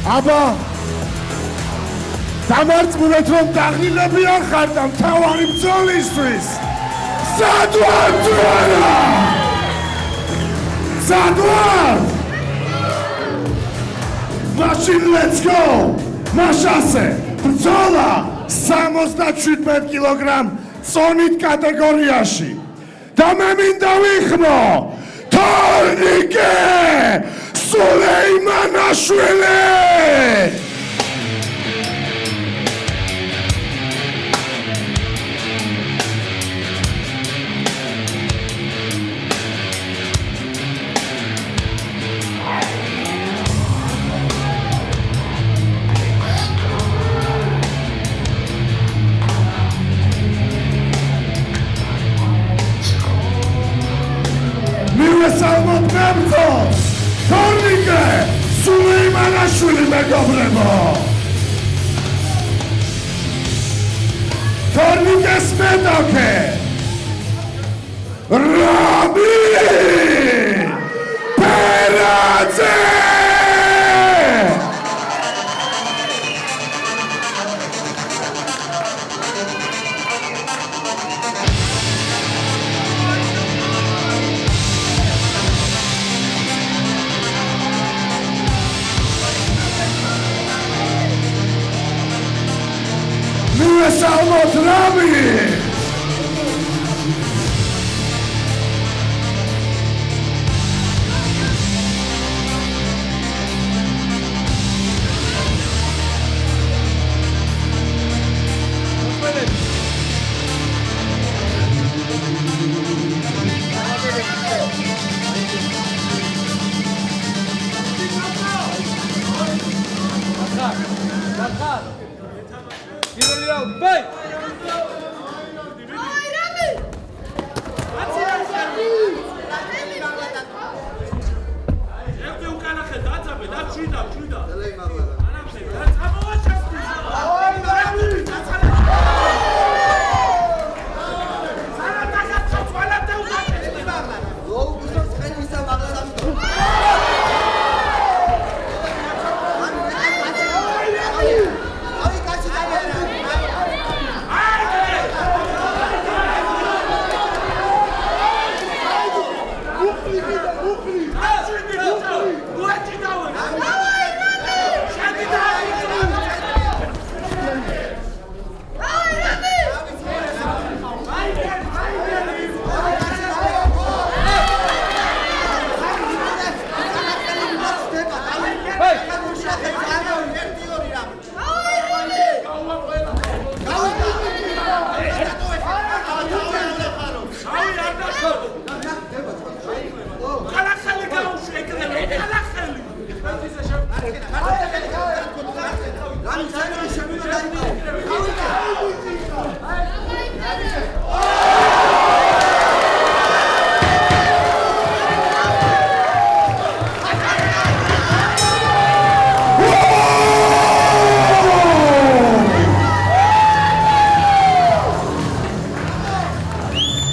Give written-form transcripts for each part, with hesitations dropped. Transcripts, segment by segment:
აბა დამარწმუნეთ რომ დაღილები არ ხარ და მთავარი ბრძოლისთვის სად ვარ თუ არა? სად ვარ? მაშინ let's go! მაშასე ბრძოლა 77 კილოგრამ წონით კატეგორიაში და მე მინდა ვიხმო თორნიკე სულეიმანაშვილი! მივესალმოთ მებრძოლს, თორნიკე სულეიმანაშვილი მეგობრებო! თორნიკეს მეტოქე რამი პერაძე! მივესალმოთ რამი!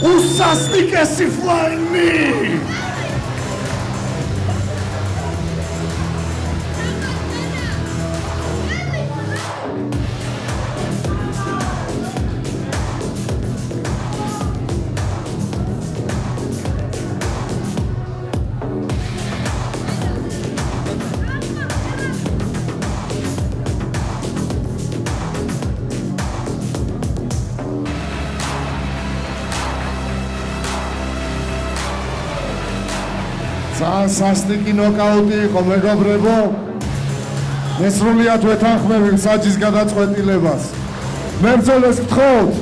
Usasnikesi flying me! სასტიკი ნოკაუტი იყო მეგობრებო. მესრულიად ვეთანხმები საჯის გადაწყვეტილებას. მებრძოლებს გთხოვთ.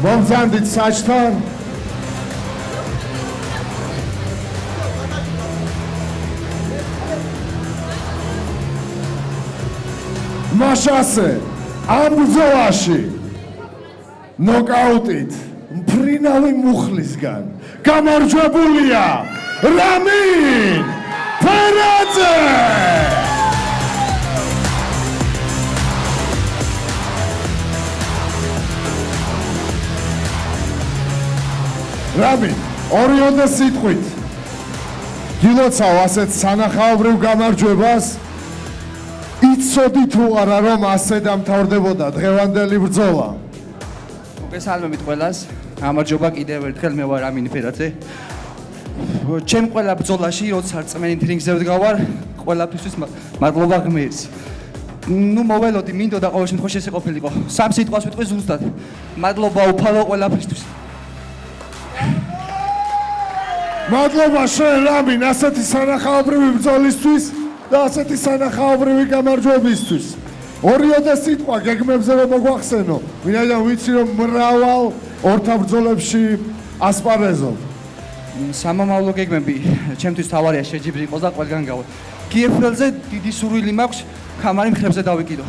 მომძანდით საჯთან. მაშასე ამ ბრძოლაში ნოკაუტით მფრინავი მუხლისგან გამარჯვებულია რამინ პერაძე! რამინ, ორი ოდე სიტყვით გილოცავ ასეთ სანახაობრივ გამარჯვებას. იცოდი თუ არა რომ ასე დამთავრდებოდა დღევანდელი ბრძოლა. მოგესალმებით ყველას. გამარჯობა კიდევ ერთხელ მე ვარ ამინი ფერაძე. ჩემ ყველა ბრძოლაში როცა რწმენით რინგზე ვდგავარ, ყველაფრისთვის მადლობა ღმერთს. ნუ მოველოდი, მინდოდა ყოველ შემთხვევაში ესე ყოფილიყო. სამ სიტყვას ვიტყვი ზუსტად. მადლობა უფალო ყველაფრისთვის. მადლობა შენ რამინ ასეთი სანახაობრივი ბრძოლისთვის და ასეთი სანახაობრივი გამარჯვებისთვის. ორიოდე სიტყვა გეგმებზე რომ მოგვახსენო, ვინაიდან ვიცი რომ მრავალ ორთა ბრძოლებში ასპარეზობ. სამომავლო გეგმები ჩემთვის თავარია შეჯიბრი იყოს და ყველგან გავა. კიეფელზე დიდი სურვილი მაქვს ხამარი მხრებზე დავიკიდო.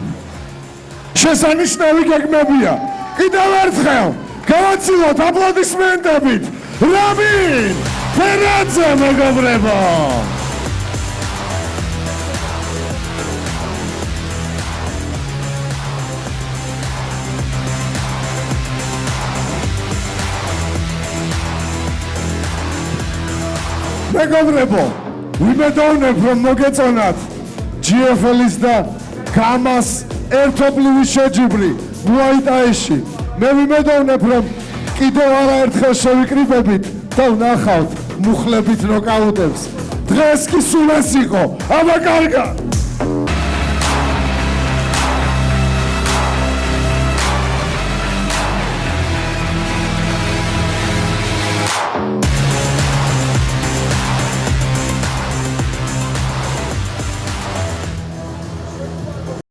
შესანიშნავი გეგმებია. კიდევ ერთხელ გავაცილოთ აპლოდისმენტებით რამინ ფერაძე მეგობრებო. მეგობრებო, ვიმედოვნებ რომ მოგეწონათ GFL-ის და გამას ერთობლივი შეჯიბრი მუაიტაიში. მე ვიმედოვნებ რომ კიდევ არაერთხელ შევიკრიბებით და ვნახავთ მუხლებით ნოკაუტებს. დღეს კი სულ ეს იყო. აბა კარგად.